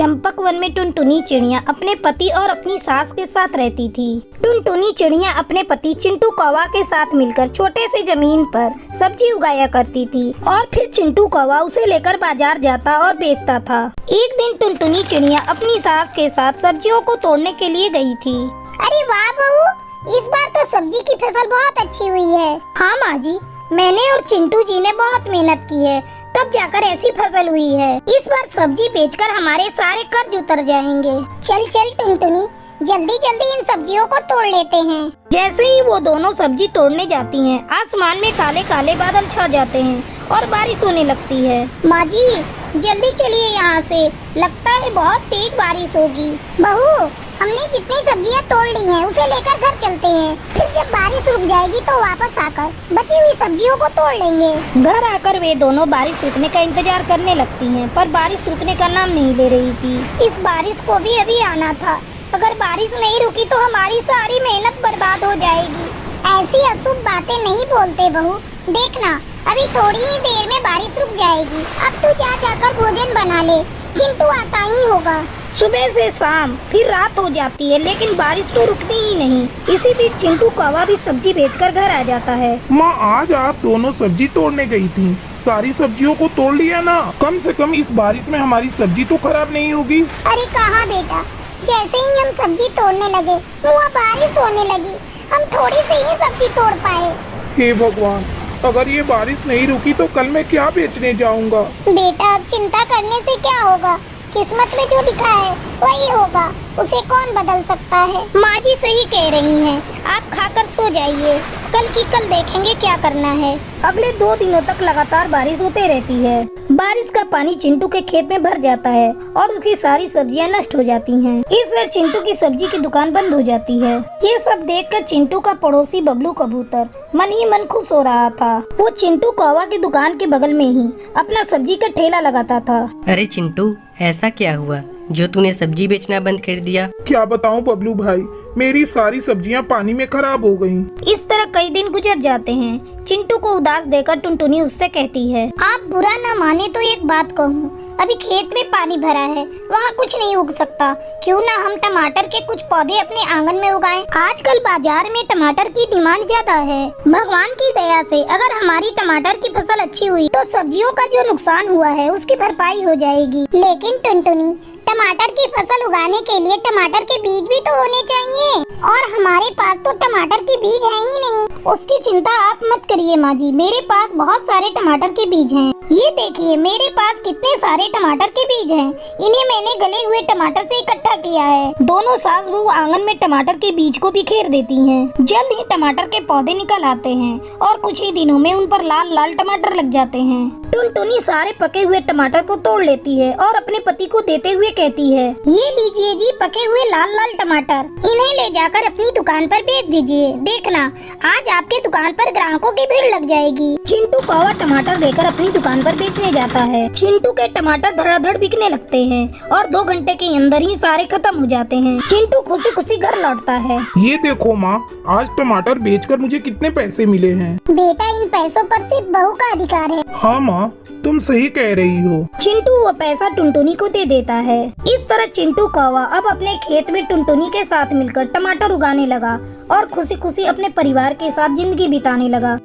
Champak one में टुनटुनी चिड़िया अपने पति और अपनी सास के साथ रहती थी। टुनटुनी चिड़िया अपने पति चिंटू कौवा के साथ मिलकर छोटे से जमीन पर सब्जी उगाया करती थी और फिर चिंटू कौवा उसे लेकर बाजार जाता और बेचता था। एक दिन टुनटुनी चिड़िया अपनी सास के साथ सब्जियों को तोड़ने के लिए गई थी। अरे वाह बहू, इस बार तो सब्जी की फसल बहुत अच्छी हुई है। हाँ माँ जी, मैंने और चिंटू जी ने बहुत मेहनत की है, तब जाकर ऐसी फसल हुई है। इस बार सब्जी बेचकर हमारे सारे कर्ज उतर जाएंगे। चल चल टुनटुनी, जल्दी जल्दी इन सब्जियों को तोड़ लेते हैं। जैसे ही वो दोनों सब्जी तोड़ने जाती हैं, आसमान में काले काले बादल छा जाते हैं और बारिश होने लगती है। माँ जी जल्दी चलिए यहाँ से, लगता है बहुत तेज बारिश होगी। बहू, हमने जितनी सब्जियाँ तोड़ ली हैं उसे लेकर घर चलते हैं, फिर जब बारिश रुक जाएगी तो वापस आकर बची हुई सब्जियों को तोड़ लेंगे। घर आकर वे दोनों बारिश रुकने का इंतजार करने लगती हैं, पर बारिश रुकने का नाम नहीं ले रही थी। इस बारिश को भी अभी आना था, अगर बारिश नहीं रुकी तो हमारी सारी मेहनत बर्बाद हो जाएगी। ऐसी अशुभ बातें नहीं बोलते बहू, देखना अभी थोड़ी ही देर में बारिश रुक जाएगी। अब तू जाकर भोजन बना ले, चिंटू आता ही होगा। सुबह से शाम फिर रात हो जाती है, लेकिन बारिश तो रुकती ही नहीं। इसी बीच चिंटू कौवा भी सब्जी बेचकर घर आ जाता है। माँ, आज आप दोनों सब्जी तोड़ने गई थी, सारी सब्जियों को तोड़ लिया ना? कम से कम इस बारिश में हमारी सब्जी तो खराब नहीं होगी। अरे कहाँ बेटा, जैसे ही हम सब्जी तोड़ने लगे वहाँ बारिश होने लगी, हम थोड़ी सी ही सब्जी तोड़ पाए। हे भगवान, अगर ये बारिश नहीं रुकी तो कल मैं क्या बेचने जाऊंगा? बेटा अब चिंता करने से क्या होगा, किस्मत में जो लिखा है वही होगा, उसे कौन बदल सकता है। माँ जी सही कह रही हैं, आप खाकर सो जाइए, कल की कल देखेंगे क्या करना है। अगले 2 दिनों तक लगातार बारिश होते रहती है। बारिश का पानी चिंटू के खेत में भर जाता है और उसकी सारी सब्जियां नष्ट हो जाती हैं। इससे चिंटू की सब्जी की दुकान बंद हो जाती है। ये सब देखकर चिंटू का पड़ोसी बबलू कबूतर मन ही मन खुश हो रहा था। वो चिंटू कौवा की दुकान के बगल में ही अपना सब्जी का ठेला लगाता था। अरे चिंटू, ऐसा क्या हुआ जो तूने सब्जी बेचना बंद कर दिया? क्या बताऊं बबलू भाई, मेरी सारी सब्जियां पानी में खराब हो गयी। इस तरह कई दिन गुजर जाते हैं। चिंटू को उदास देखकर टुनटुनी उससे कहती है, आप बुरा न माने तो एक बात कहूँ, अभी खेत में पानी भरा है, वहाँ कुछ नहीं उग सकता, क्यों ना हम टमाटर के कुछ पौधे अपने आंगन में उगाएं? आजकल बाजार में टमाटर की डिमांड ज्यादा है। भगवान की दया से अगर हमारी टमाटर की फसल अच्छी हुई तो सब्जियों का जो नुकसान हुआ है उसकी भरपाई हो जाएगी। लेकिन टुनटुनी, टमाटर की फसल उगाने के लिए टमाटर के बीज भी तो होने चाहिए, और हमारे पास तो टमाटर के बीज है ही नहीं। उसकी चिंता आप मत करिए माँ जी, मेरे पास बहुत सारे टमाटर के बीज हैं। ये देखिए मेरे पास कितने सारे टमाटर के बीज हैं। इन्हें मैंने गले हुए टमाटर से इकट्ठा किया है। दोनों सास बहू आंगन में टमाटर के बीज को बिखेर देती हैं। जल्द ही टमाटर के पौधे निकल आते हैं और कुछ ही दिनों में उन पर लाल लाल टमाटर लग जाते हैं। टुनटुनी सारे पके हुए टमाटर को तोड़ लेती है और अपने पति को देते हुए कहती है, ये लीजिए जी पके हुए लाल लाल टमाटर, इन्हें ले जाकर अपनी दुकान पर बेच दीजिए। देखना आज आपके दुकान पर ग्राहकों की भीड़ लग जाएगी। चिंटू कौवा टमाटर देकर अपनी दुकान पर बेचने जाता है। चिंटू के टमाटर धड़ाधड़ बिकने लगते हैं और 2 घंटे के अंदर ही सारे खत्म हो जाते हैं। चिंटू खुशी खुशी घर लौटता है। ये देखो माँ, आज टमाटर बेचकर मुझे कितने पैसे मिले हैं। बेटा इन पैसों पर सिर्फ बहू का अधिकार है। हाँ माँ, तुम सही कह रही हो। चिंटू वो पैसा टुनटुनी को दे देता है। इस तरह चिंटू कौवा अब अपने खेत में टुनटुनी के साथ मिलकर टमाटर उगाने लगा और खुशी खुशी अपने परिवार के साथ जिंदगी बिताने लगा।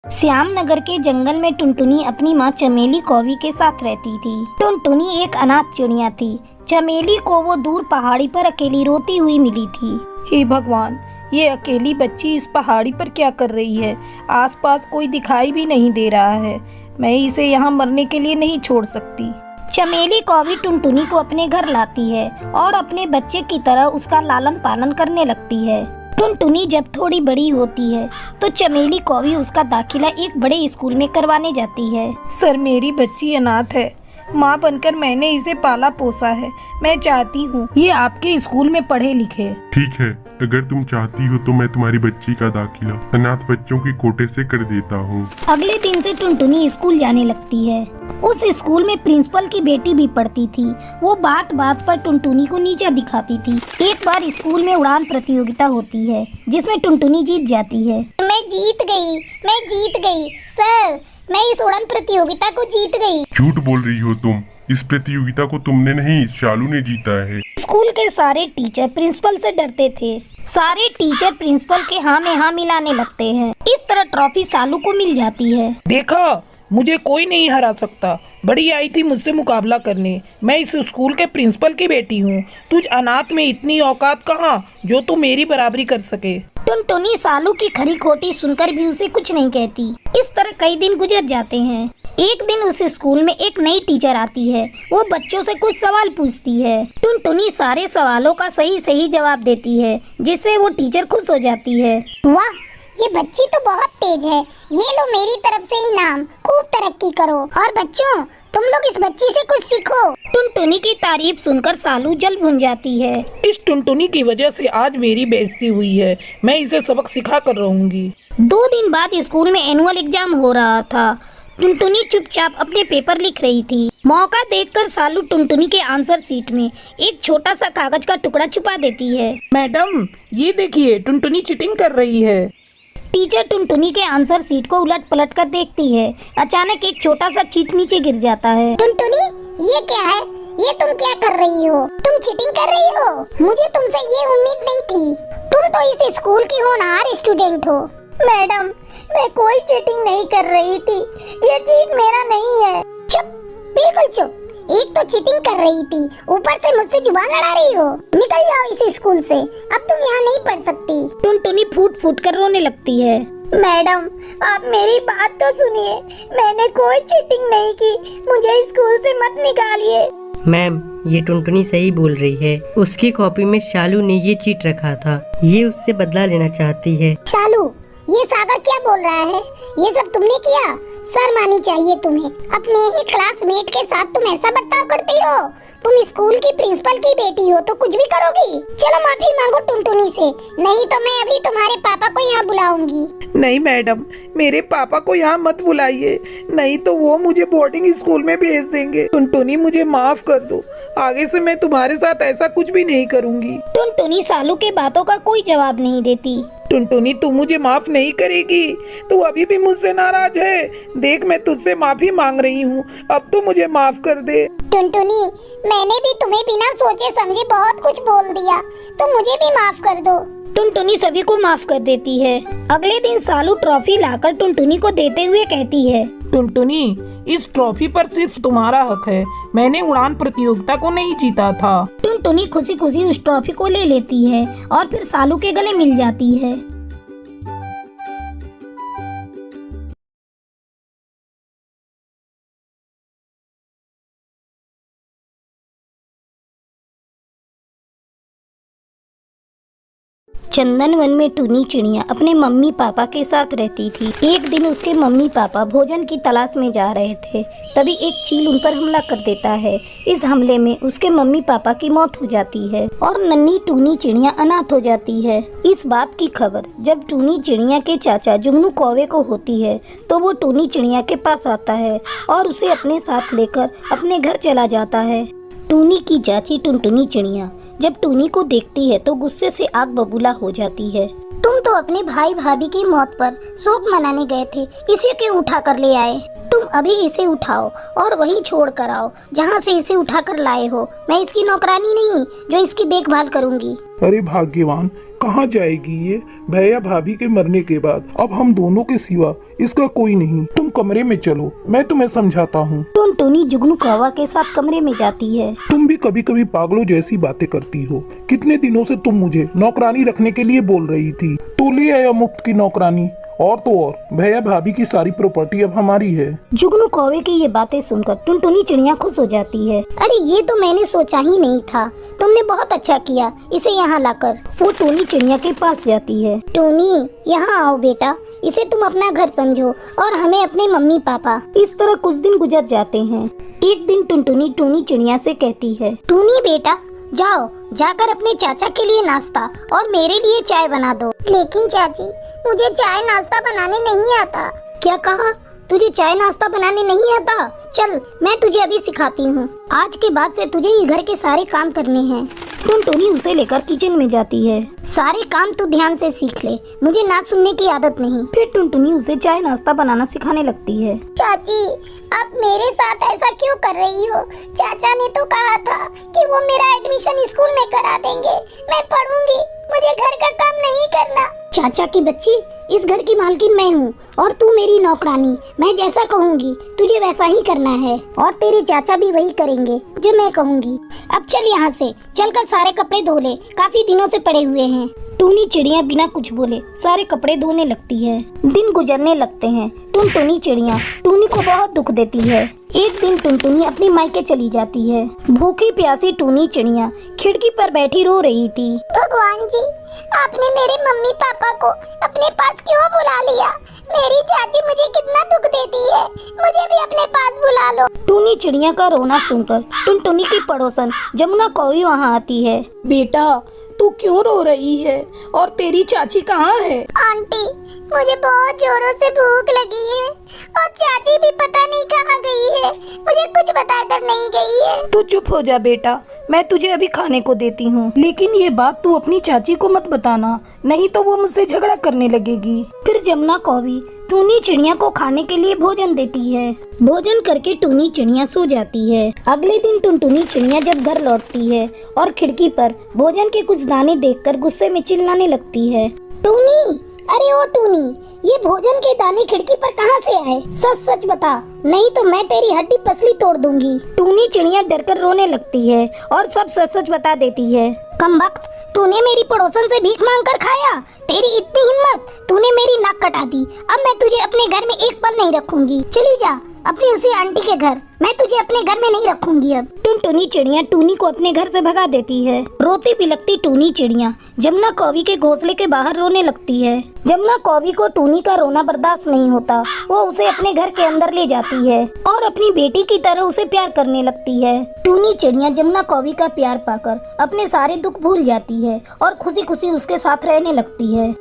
श्याम नगर के जंगल में टुनटुनी अपनी माँ चमेली कौवी के साथ रहती थी। टुनटुनी एक अनाथ चिड़िया थी। चमेली को वो दूर पहाड़ी पर अकेली रोती हुई मिली थी। हे भगवान, ये अकेली बच्ची इस पहाड़ी पर क्या कर रही है? आसपास कोई दिखाई भी नहीं दे रहा है। मैं इसे यहाँ मरने के लिए नहीं छोड़ सकती। चमेली कौवी टुनटुनी को अपने घर लाती है और अपने बच्चे की तरह उसका लालन पालन करने लगती है। टुनटुनी जब थोड़ी बड़ी होती है तो चमेली कौवी उसका दाखिला एक बड़े स्कूल में करवाने जाती है। सर, मेरी बच्ची अनाथ है। माँ बनकर मैंने इसे पाला पोसा है। मैं चाहती हूँ ये आपके स्कूल में पढ़े लिखे। ठीक है, अगर तुम चाहती हो तो मैं तुम्हारी बच्ची का दाखिला अनाथ बच्चों की कोटे से कर देता हूँ। अगले दिन से टुनटुनी स्कूल जाने लगती है। उस स्कूल में प्रिंसिपल की बेटी भी पढ़ती थी। वो बात बात पर टुनटुनी को नीचा दिखाती थी। एक बार स्कूल में उड़ान प्रतियोगिता होती है जिसमें टुनटुनी जीत जाती है। मैं जीत गई। सर, मैं इस उड़न प्रतियोगिता को जीत गई। झूठ बोल रही हो तुम। इस प्रतियोगिता को तुमने नहीं, शालू ने जीता है। स्कूल के सारे टीचर प्रिंसिपल से डरते थे। सारे टीचर प्रिंसिपल के हाँ में हाँ मिलाने लगते हैं। इस तरह ट्रॉफी सालू को मिल जाती है। देखा, मुझे कोई नहीं हरा सकता। बड़ी आई थी मुझसे मुकाबला करने। मैं इस स्कूल के प्रिंसिपल की बेटी हूँ। तुझ अनाथ में इतनी औकात कहाँ जो तू मेरी बराबरी कर सके। टुनटुनी सालू की खरी खोटी सुनकर भी उसे कुछ नहीं कहती। इस तरह कई दिन गुजर जाते हैं। एक दिन उस स्कूल में एक नई टीचर आती है। वो बच्चों से कुछ सवाल पूछती है। टुनटुनी सारे सवालों का सही सही जवाब देती है, जिससे वो टीचर खुश हो जाती है। वाह, ये बच्ची तो बहुत तेज है। ये लो मेरी तरफ से इनाम। खूब तरक्की करो। और बच्चों, तुम लोग इस बच्ची से कुछ सीखो। टुनटुनी की तारीफ सुनकर सालू जल भुन जाती है। इस टुनटुनी की वजह से आज मेरी बेइज्जती हुई है। मैं इसे सबक सिखा कर रहूंगी। 2 दिन बाद स्कूल में एनुअल एग्जाम हो रहा था। टुनटुनी चुपचाप अपने पेपर लिख रही थी। मौका देखकर सालू टुनटुनी के आंसर शीट में एक छोटा सा कागज का टुकड़ा छुपा देती है। मैडम, ये देखिए, टुनटुनी चीटिंग कर रही है। टीचर टुनटुनी के आंसर शीट को उलट पलट कर देखती है। अचानक एक छोटा सा चीट नीचे गिर जाता है। टुनटुनी, ये क्या है? ये तुम क्या कर रही हो? तुम चीटिंग कर रही हो? मुझे तुमसे ये उम्मीद नहीं थी। तुम तो इस स्कूल की होनहार स्टूडेंट हो। मैडम, मैं कोई चीटिंग नहीं कर रही थी। ये चीट मेरा नहीं है। चुप, बिल्कुल चुप। एक तो चीटिंग कर रही थी, ऊपर से मुझसे जुबान लड़ा रही हो। निकल जाओ इस स्कूल से। अब तुम यहाँ नहीं पढ़ सकती। टुनटुनी फूट फूट कर रोने लगती है। मैडम, आप मेरी बात तो सुनिए। मैंने कोई चीटिंग नहीं की। मुझे स्कूल से मत निकालिए। मैम, ये टुनटुनी सही बोल रही है। उसकी कॉपी में शालू ने ये चीट रखा था। ये उससे बदला लेना चाहती है। शालू, ये सागर क्या बोल रहा है? ये सब तुमने किया? शर्म आनी चाहिए तुम्हें। अपने ही क्लासमेट के साथ तुम ऐसा बर्ताव करती हो? तुम स्कूल की प्रिंसिपल की बेटी हो तो कुछ भी करोगी। चलो माफी मांगो टुनटुनी से, नहीं तो मैं अभी तुम्हारे पापा को यहाँ बुलाऊंगी। नहीं मैडम, मेरे पापा को यहाँ मत बुलाइए, नहीं तो वो मुझे बोर्डिंग स्कूल में भेज देंगे। टुनटुनी, मुझे माफ कर दो। आगे से मैं तुम्हारे साथ ऐसा कुछ भी नहीं करूँगी। टुनटुनी सालू के बातों का कोई जवाब नहीं देती। टुनटुनी, तू मुझे माफ नहीं करेगी? तू अभी भी मुझसे नाराज है? देख, मैं तुझसे माफी मांग रही हूँ। अब तो मुझे माफ कर दे। टुनटुनी, मैंने भी तुम्हें बिना सोचे समझे बहुत कुछ बोल दिया, तो मुझे भी माफ कर दो। टुनटुनी सभी को माफ कर देती है। अगले दिन सालू ट्रॉफी लाकर टुनटुनी को देते हुए कहती है, टुनटुनी, इस ट्रॉफी पर सिर्फ तुम्हारा हक है। मैंने उड़ान प्रतियोगिता को नहीं जीता था। टुनटुनी खुशी खुशी उस ट्रॉफी को ले लेती है और फिर सालू के गले मिल जाती है। चंदन वन में टूनी चिड़िया अपने मम्मी पापा के साथ रहती थी। एक दिन उसके मम्मी पापा भोजन की तलाश में जा रहे थे, तभी एक चील उन पर हमला कर देता है। इस हमले में उसके मम्मी पापा की मौत हो जाती है और नन्ही टूनी चिड़िया अनाथ हो जाती है। इस बात की खबर जब टूनी चिड़िया के चाचा जुगनू कौवे को होती है तो वो टूनी चिड़िया के पास आता है और उसे अपने साथ लेकर अपने घर चला जाता है। टूनी की चाची टुनटुनी चिड़िया जब टूनी को देखती है तो गुस्से से आग बबूला हो जाती है। तुम तो अपने भाई भाभी की मौत पर शोक मनाने गए थे, इसे क्यों उठा कर ले आए? तुम अभी इसे उठाओ और वहीं छोड़ कर आओ जहाँ से इसे उठा कर लाए हो। मैं इसकी नौकरानी नहीं जो इसकी देखभाल करूँगी। अरे भाग्यवान, कहाँ जाएगी ये भैया भाभी के मरने के बाद? अब हम दोनों के सिवा इसका कोई नहीं। तुम कमरे में चलो, मैं तुम्हें समझाता हूँ। टुनटुनी जुगनू कौवा के साथ कमरे में जाती है। तुम भी कभी कभी पागलों जैसी बातें करती हो। कितने दिनों से तुम मुझे नौकरानी रखने के लिए बोल रही थी, तो ले आया मुफ्त की नौकरानी। और तो और भैया भाभी की सारी प्रॉपर्टी अब हमारी है। जुगनू कौवे की ये बातें सुनकर टुनटुनी चिड़िया खुश हो जाती है। अरे ये तो मैंने सोचा ही नहीं था। तुमने बहुत अच्छा किया इसे यहाँ लाकर। वो टूनी चिड़िया के पास जाती है। टूनी, यहाँ आओ बेटा। इसे तुम अपना घर समझो और हमें अपने मम्मी पापा। इस तरह कुछ दिन गुजर जाते हैं। एक दिन टुनटुनी टूनी चिड़िया से कहती है, टूनी बेटा, जाओ जाकर अपने चाचा के लिए नाश्ता और मेरे लिए चाय बना दो। लेकिन चाची, मुझे चाय नाश्ता बनाने नहीं आता। क्या कहा? तुझे चाय नाश्ता बनाने नहीं आता? चल, मैं तुझे अभी सिखाती हूँ। आज के बाद से तुझे इस घर के सारे काम करने हैं। टुनटुनी उसे लेकर किचन में जाती है। सारे काम तू ध्यान से सीख ले, मुझे ना सुनने की आदत नहीं। फिर टुनटुनी उसे चाय नाश्ता बनाना सिखाने लगती है। चाची, आप मेरे साथ ऐसा क्यों कर रही हो? चाचा ने तो कहा था कि वो मेरा एडमिशन स्कूल में करा देंगे, मैं पढ़ूंगी, मुझे घर का काम नहीं करना। चाचा की बच्ची, इस घर की मालकिन मैं हूँ और तू मेरी नौकरानी। मैं जैसा कहूँगी तुझे वैसा ही करना है और तेरे चाचा भी वही करेंगे जो मैं कहूँगी। अब चल यहाँ से, चलकर सारे कपड़े धो ले, काफी दिनों से पड़े हुए हैं। टूनी चिड़िया बिना कुछ बोले सारे कपड़े धोने लगती है। दिन गुजरने लगते हैं। टुनटुनी चिड़िया टूनी को बहुत दुख देती है। एक दिन टुनटुनी अपनी मायके चली जाती है। भूखी प्यासी टूनी चिड़िया खिड़की पर बैठी रो रही थी। भगवान जी, आपने मेरे मम्मी पापा को अपने पास क्यों बुला लिया? मेरी चाची मुझे कितना दुख देती है, मुझे भी अपने पास बुला लो। टूनी चिड़िया का रोना सुनकर टुनटुनी की पड़ोसन जमुना कौवी वहाँ आती है। बेटा, तू क्यों रो रही है और तेरी चाची कहाँ है? आंटी, मुझे बहुत जोरों से भूख लगी है और चाची भी पता नहीं कहाँ गई है, मुझे कुछ बताकर नहीं गई है। तू चुप हो जा बेटा, मैं तुझे अभी खाने को देती हूँ, लेकिन ये बात तू अपनी चाची को मत बताना, नहीं तो वो मुझसे झगड़ा करने लगेगी। फिर जमुना कौवी टूनी चिड़िया को खाने के लिए भोजन देती है। भोजन करके टूनी चिड़िया सो जाती है। अगले दिन टुनटुनी चिड़िया जब घर लौटती है और खिड़की पर भोजन के कुछ दाने देखकर गुस्से में चिल्लाने लगती है। टूनी, अरे ओ टूनी, ये भोजन के दाने खिड़की पर कहाँ से आए? सच सच बता, नहीं तो मैं तेरी हड्डी पसली तोड़ दूंगी। टूनी चिड़िया डरकर रोने लगती है और सब सच सच बता देती है। कमबख्त, तूने मेरी पड़ोसन से भीख मांगकर खाया? तेरी इतनी हिम्मत, तूने मेरी नाक कटा दी। अब मैं तुझे अपने घर में एक पल नहीं रखूंगी। चली जा अपनी उसी आंटी के घर, मैं तुझे अपने घर में नहीं रखूंगी। अब टुनटुनी चिड़िया टूनी को अपने घर से भगा देती है। रोती बिलखती टूनी चिड़िया जमुना कौवी के घोंसले के बाहर रोने लगती है। जमुना कौवी को टूनी का रोना बर्दाश्त नहीं होता। वो उसे अपने घर के अंदर ले जाती है और अपनी बेटी की तरह उसे प्यार करने लगती है। टूनी चिड़िया जमुना कौवी का प्यार पाकर अपने सारे दुख भूल जाती है और खुशी खुशी उसके साथ रहने लगती है।